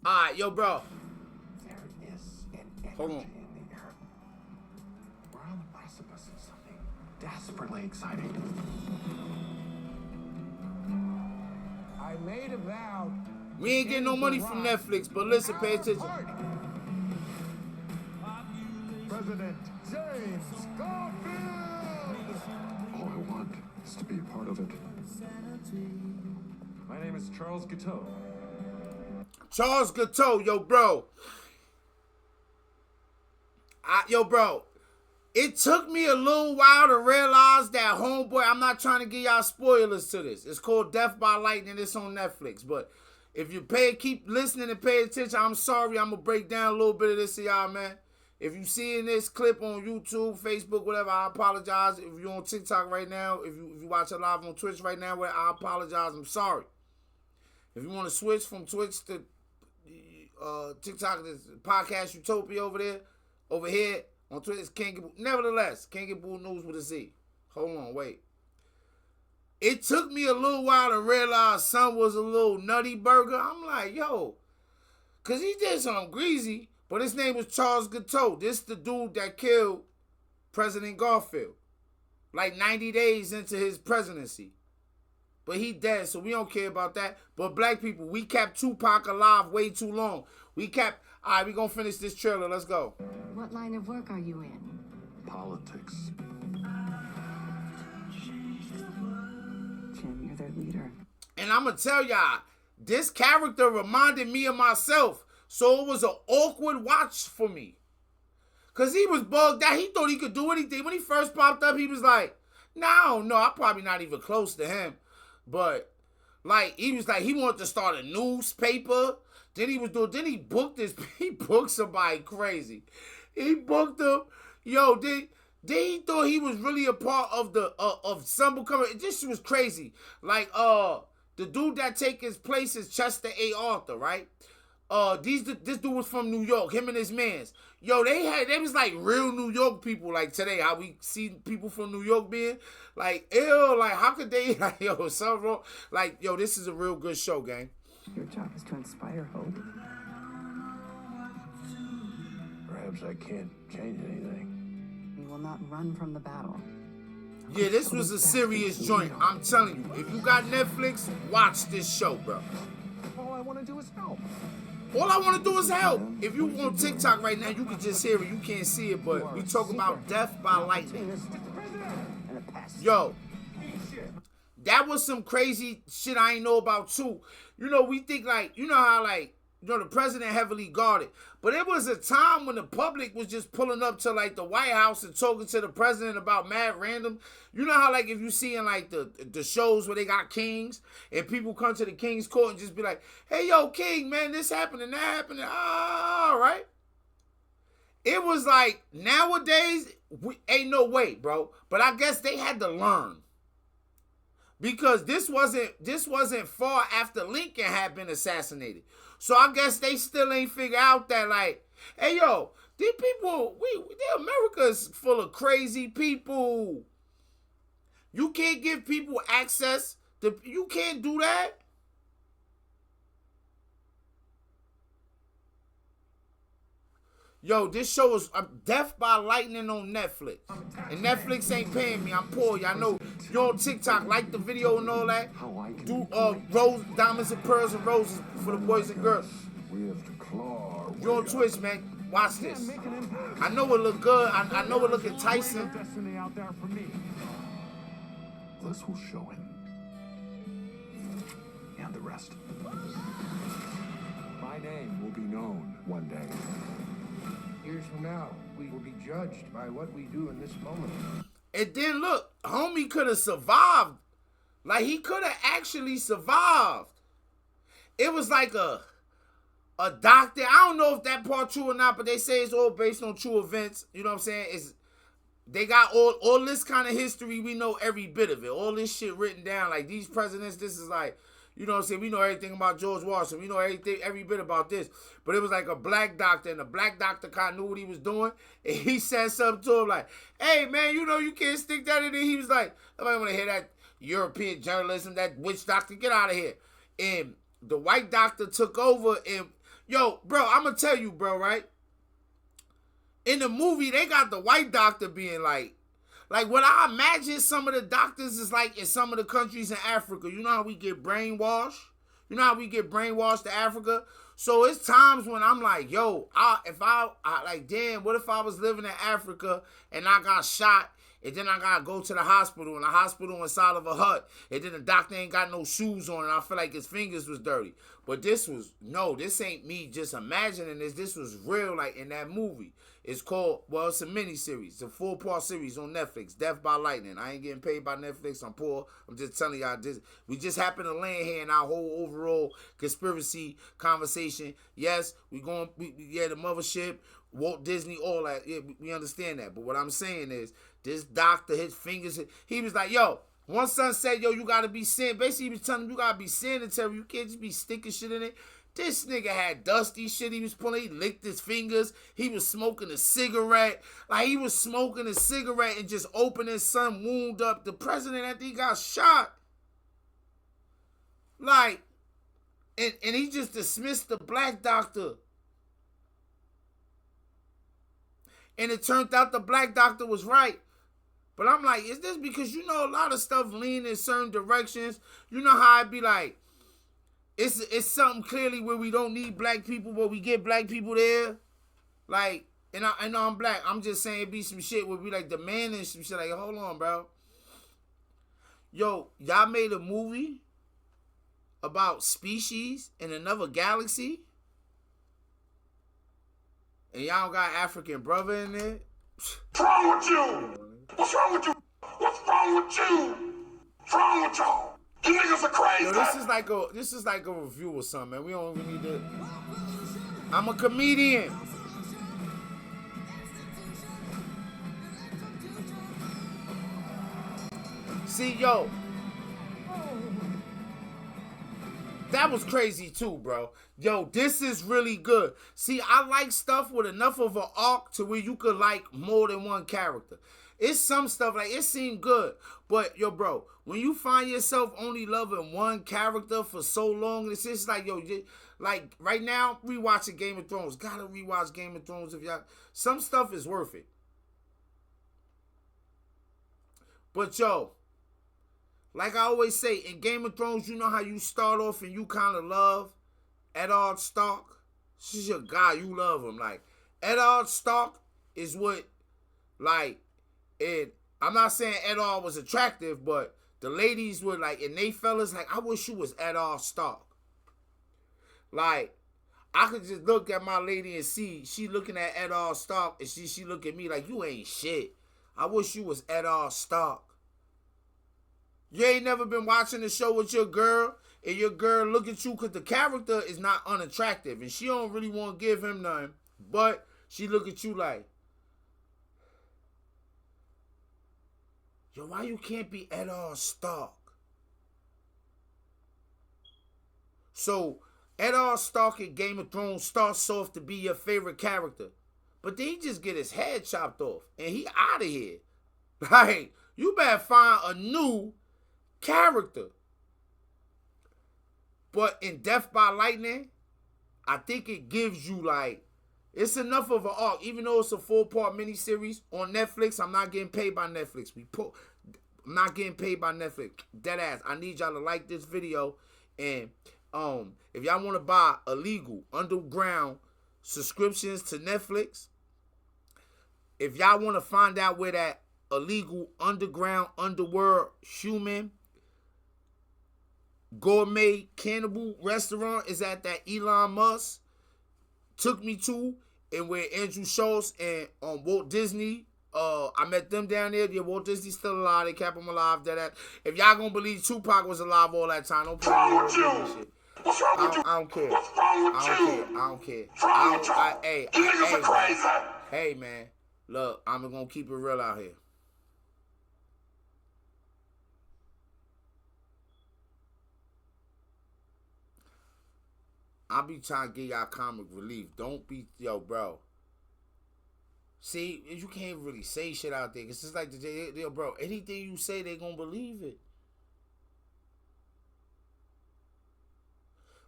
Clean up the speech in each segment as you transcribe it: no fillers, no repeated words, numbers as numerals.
Alright, yo, bro. There is an Hold on. energy in the air. We're on the precipice of something desperately exciting. I made a vow. We ain't getting no money from Netflix, but listen, pay attention. President James Garfield. All I want is to be a part of it. My name is Charles Guiteau. Charles Guiteau, yo, bro. Yo, bro. It took me a little while to realize that homeboy, I'm not trying to give y'all spoilers to this. It's called Death by Lightning. It's on Netflix. But if you keep listening and pay attention, I'm sorry. I'm going to break down a little bit of this to y'all, man. If you seeing this clip on YouTube, Facebook, whatever, I apologize. If you're on TikTok right now, if you watch it live on Twitch right now, I apologize. I'm sorry. If you want to switch from Twitch to TikTok, this podcast Utopia over here on Twitter, it's King Boo. Nevertheless, King Boo News with a Z. Hold on, wait. It took me a little while to realize son was a little nutty burger. I'm like, yo, because he did something greasy, but his name was Charles Guiteau. This the dude that killed President Garfield, like 90 days into his presidency. But he dead, so we don't care about that. But black people, we kept Tupac alive way too long. All right, we gonna finish this trailer. Let's go. What line of work are you in? Politics. Jim, you're their leader. And I'm gonna tell y'all, this character reminded me of myself. So it was an awkward watch for me. Cause he was bugged out. He thought he could do anything. When he first popped up, he was like, no, I'm probably not even close to him. But like he was like, he wanted to start a newspaper. Then he booked somebody crazy. He booked him. Yo, then he thought he was really a part of the of some coming. This was crazy. Like the dude that take his place is Chester A. Arthur, right? This dude was from New York, him and his mans. Yo, they was like real New York people, like today, how we see people from New York being like, ew, like how could they, like, yo, something wrong? Like, yo, this is a real good show, gang. Your job is to inspire hope. Perhaps I can't change anything. You will not run from the battle. Yeah, this was a serious joint. I'm telling you, if you got Netflix, watch this show, bro. All I want to do is help. All I want to do is help. If you on TikTok right now, you can just hear it. You can't see it, but we talk about Death by Lightning. Yo, that was some crazy shit I ain't know about too. You know, we think like, you know how like, you know, the president heavily guarded. But it was a time when the public was just pulling up to like the White House and talking to the president about mad random. You know how like if you see in like the shows where they got kings and people come to the king's court and just be like, hey, yo, king, man, this happened and that happened. All right. It was like nowadays, ain't no way, bro. But I guess they had to learn. Because this wasn't far after Lincoln had been assassinated. So I guess they still ain't figured out that like, hey yo, these people, America is full of crazy people. You can't give people access you can't do that. Yo, this show is Death by Lightning on Netflix. And Netflix ain't paying me. I'm poor. Y'all know you're on TikTok. Like the video and all that. Do rose, diamonds and pearls and roses for the boys and girls. We have to claw. You're on Twitch, man. Watch this. I know it look good. I know it look enticing. Destiny out there for me. This will show him. And the rest. My name will be known one day. Years from now, we will be judged by what we do in this moment. And then look, homie could have survived. Like he could have actually survived. It was like a doctor. I don't know if that part true or not, but they say it's all based on true events. You know what I'm saying? They got all this kind of history. We know every bit of it. All this shit written down. Like these presidents, this is like, you know what I'm saying? We know everything about George Washington. We know every bit about this. But it was like a black doctor, and the black doctor kind of knew what he was doing. And he said something to him like, hey, man, you know you can't stick that in there. He was like, nobody want to hear that European journalism, that witch doctor. Get out of here. And the white doctor took over, and Yo, bro, I'm gonna tell you, bro, right? In the movie, they got the white doctor being like what I imagine some of the doctors is like in some of the countries in Africa. You know how we get brainwashed? You know how we get brainwashed to Africa? So it's times when I'm like, yo, damn, what if I was living in Africa and I got shot and then I gotta go to the hospital and the hospital inside of a hut and then the doctor ain't got no shoes on and I feel like his fingers was dirty. But this ain't me just imagining this. This was real, like in that movie. It's called, it's a mini-series. It's a 4-part series on Netflix, Death by Lightning. I ain't getting paid by Netflix. I'm poor. I'm just telling y'all this. We just happen to land here in our whole overall conspiracy conversation. Yes, the mothership, Walt Disney, all that. Yeah, we understand that. But what I'm saying is, this doctor, his fingers, he was like, yo, one son said, yo, you got to be basically he was telling him, you got to be sanitary. You can't just be sticking shit in it. This nigga had dusty shit he was pulling. He licked his fingers. He was smoking a cigarette. Like, he was smoking a cigarette and just opened his son wound up. The president, after he got shot. Like, and he just dismissed the black doctor. And it turned out the black doctor was right. But I'm like, is this because you know a lot of stuff lean in certain directions? You know how I'd be like, it's something clearly where we don't need black people, but we get black people there. Like, and I know I'm black. I'm just saying it be some shit where we like demanding some shit. Like, hold on, bro. Yo, y'all made a movie about species in another galaxy, and y'all got African brother in there. What's wrong with you? What's wrong with you? What's wrong with you? What's wrong with y'all? You niggas are crazy. Yo, this is like a review or something, man. We don't even need to. I'm a comedian. See, yo, that was crazy too, bro. Yo, this is really good. See, I like stuff with enough of an arc to where you could like more than one character. It's some stuff, like, it seemed good. But, yo, bro, when you find yourself only loving one character for so long, it's just like, yo, like, right now, rewatching Game of Thrones. Gotta rewatch Game of Thrones if y'all. Some stuff is worth it. But, yo, like I always say, in Game of Thrones, you know how you start off and you kind of love Eddard Stark? This is your guy, you love him. Like, Eddard Stark is what, like, and I'm not saying Eddard was attractive, but the ladies were like, and they fellas, like, I wish you was Eddard Stark. Like, I could just look at my lady and see she looking at Eddard Stark, and she look at me like, you ain't shit. I wish you was Eddard Stark. You ain't never been watching the show with your girl, and your girl look at you because the character is not unattractive, and she don't really want to give him none, but she look at you like, yo, why you can't be Eddard Stark? So, Eddard Stark in Game of Thrones starts off to be your favorite character. But then he just get his head chopped off. And he out of here. Like, you better find a new character. But in Death by Lightning, I think it gives you, like, it's enough of an arc. Even though it's a 4-part miniseries on Netflix, I'm not getting paid by Netflix. I'm not getting paid by Netflix. Deadass. I need y'all to like this video. And if y'all want to buy illegal underground subscriptions to Netflix, if y'all want to find out where that illegal underground underworld human gourmet cannibal restaurant is at that Elon Musk took me to, and where Andrew Schultz and Walt Disney, I met them down there. Yeah, Walt Disney's still alive. They kept him alive. If y'all gonna believe Tupac was alive all that time, don't put me on this shit. What's wrong with you? I don't care. What's wrong with you? I don't care. What's wrong with you? You niggas are crazy. Hey, man. Look, I'm gonna keep it real out here. I be trying to get y'all comic relief. Don't be, yo, bro. See, you can't really say shit out there. It's just like yo, bro, anything you say, they gonna believe it.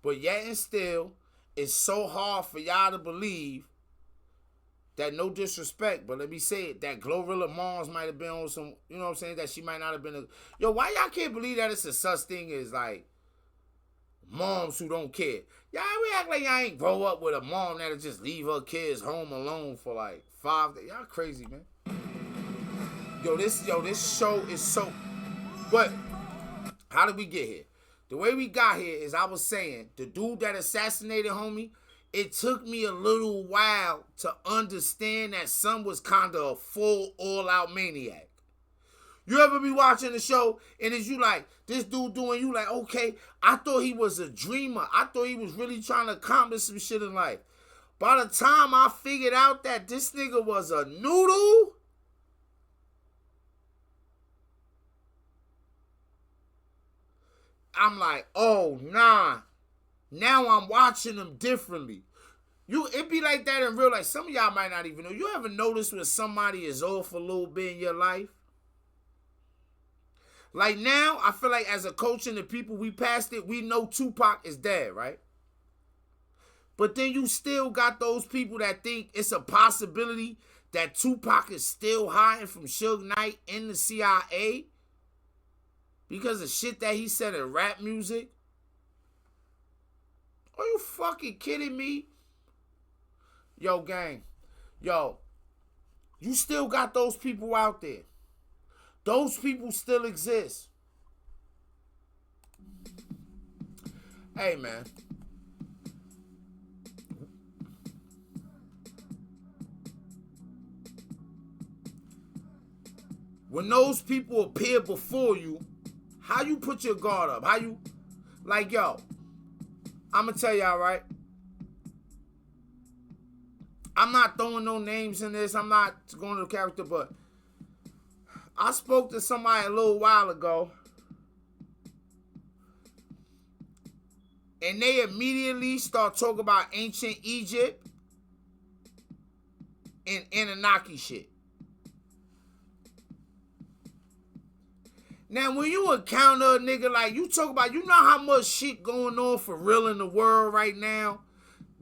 But yet and still, it's so hard for y'all to believe that, no disrespect, but let me say it, that Glorilla Moms might have been on some, you know what I'm saying, that she might not have been a, yo, why y'all can't believe that it's a such thing as, like, moms who don't care? Y'all, we act like y'all ain't grow up with a mom that'll just leave her kids home alone for, like, 5 days. Y'all crazy, man. Yo, this show is so, but how did we get here? The way we got here is, I was saying, the dude that assassinated homie, it took me a little while to understand that son was kind of a full, all-out maniac. You ever be watching the show, and it's you like, this dude doing, you like, okay, I thought he was a dreamer. I thought he was really trying to accomplish some shit in life. By the time I figured out that this nigga was a noodle, I'm like, oh, nah. Now I'm watching them differently. It be like that in real life. Some of y'all might not even know. You ever notice when somebody is off a little bit in your life? Like now, I feel like as a coach and the people we passed it, we know Tupac is dead, right? But then you still got those people that think it's a possibility that Tupac is still hiding from Suge Knight in the CIA because of shit that he said in rap music. Are you fucking kidding me? Yo, gang. Yo, you still got those people out there. Those people still exist. Hey, man. When those people appear before you, how you put your guard up? How you, like, yo, I'm going to tell y'all, right? I'm not throwing no names in this. I'm not going to the character, but I spoke to somebody a little while ago, and they immediately start talking about ancient Egypt and Anunnaki shit. Now, when you encounter a nigga like, you talk about, you know how much shit going on for real in the world right now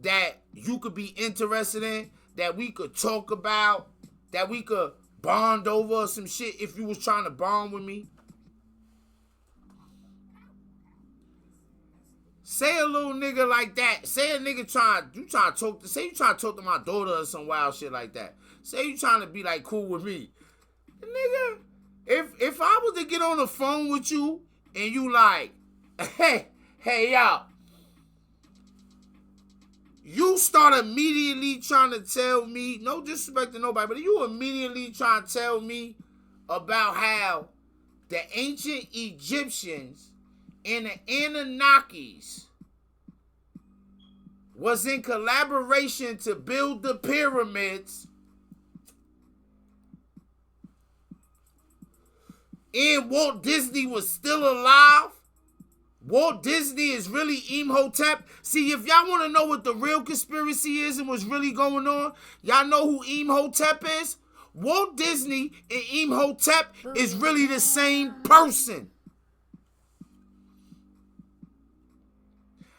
that you could be interested in, that we could talk about, that we could bond over some shit if you was trying to bond with me? Say a little nigga like that. Say a nigga you trying to talk to my daughter or some wild shit like that. Say you trying to be like cool with me. Nigga, if I was to get on the phone with you and you like, hey y'all, you start immediately trying to tell me, no disrespect to nobody, but you immediately trying to tell me about how the ancient Egyptians and the Anunnakis was in collaboration to build the pyramids, and Walt Disney was still alive. Walt Disney is really Imhotep. See, if y'all want to know what the real conspiracy is and what's really going on, y'all know who Imhotep is? Walt Disney and Imhotep is really the same person.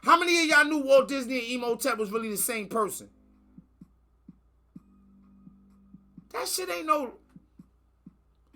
How many of y'all knew Walt Disney and Imhotep was really the same person? That shit ain't no...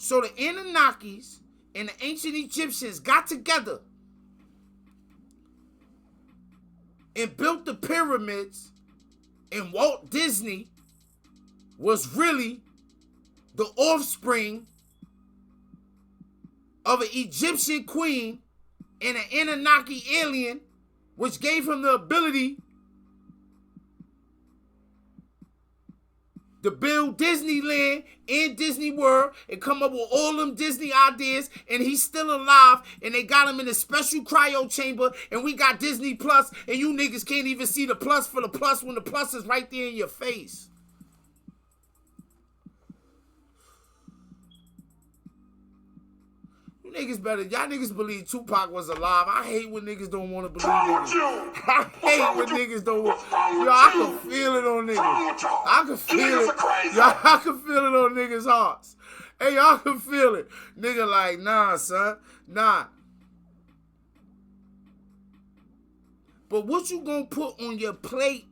So the Anunnakis and the ancient Egyptians got together and built the pyramids, and Walt Disney was really the offspring of an Egyptian queen and an Anunnaki alien, which gave him the ability to build Disneyland and Disney World and come up with all them Disney ideas, and he's still alive, and they got him in a special cryo chamber, and we got Disney Plus, and you niggas can't even see the plus for the plus when the plus is right there in your face. You niggas better, y'all niggas believe Tupac was alive. I hate when niggas don't want to believe niggas. I hate when niggas don't want. Yo, I can feel it on niggas. I can feel it. Yo, I can feel it on niggas' hearts. Hey, y'all can feel it. Nigga like, nah, son. Nah. But what you gonna put on your plate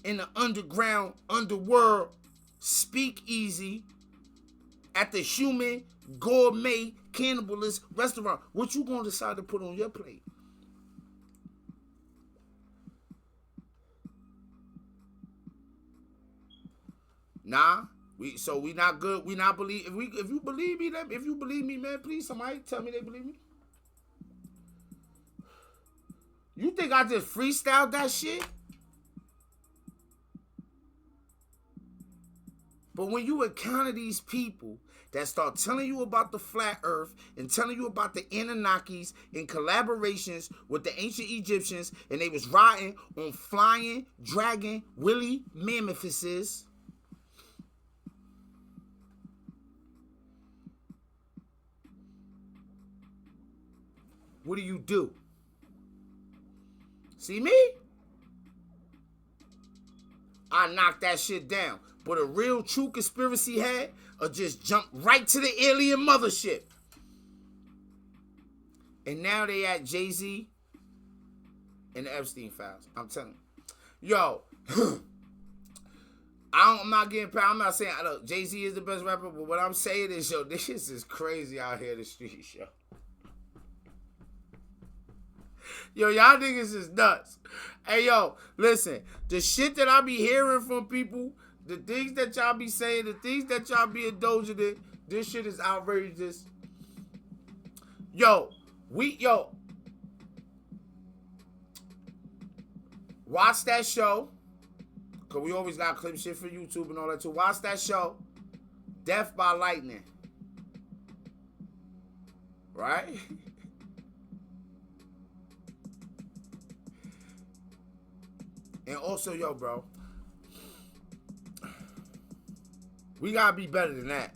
in the underground, underworld, speakeasy, at the human, gourmet, cannibalist restaurant? What you gonna decide to put on your plate? Nah, we not good. We not believe. If you believe me, man, please somebody tell me they believe me. You think I just freestyled that shit? But when you encounter these people that start telling you about the flat earth and telling you about the Anunnakis in collaborations with the ancient Egyptians, and they was riding on flying dragon woolly mammoths, what do? See me? I knocked that shit down. But a real true conspiracy head or just jump right to the alien mothership. And now they at Jay-Z and the Epstein files. I'm telling you. Yo, I'm not getting proud. I'm not saying, look, Jay-Z is the best rapper, but what I'm saying is, yo, this is crazy out here in the streets, yo. Yo, y'all niggas is nuts. Hey, yo, listen. The shit that I be hearing from people, the things that y'all be saying, the things that y'all be indulging in, this shit is outrageous. Yo, watch that show. Because we always got clip shit for YouTube and all that too. Watch that show. Death by Lightning. Right? And also, yo, bro, we gotta be better than that.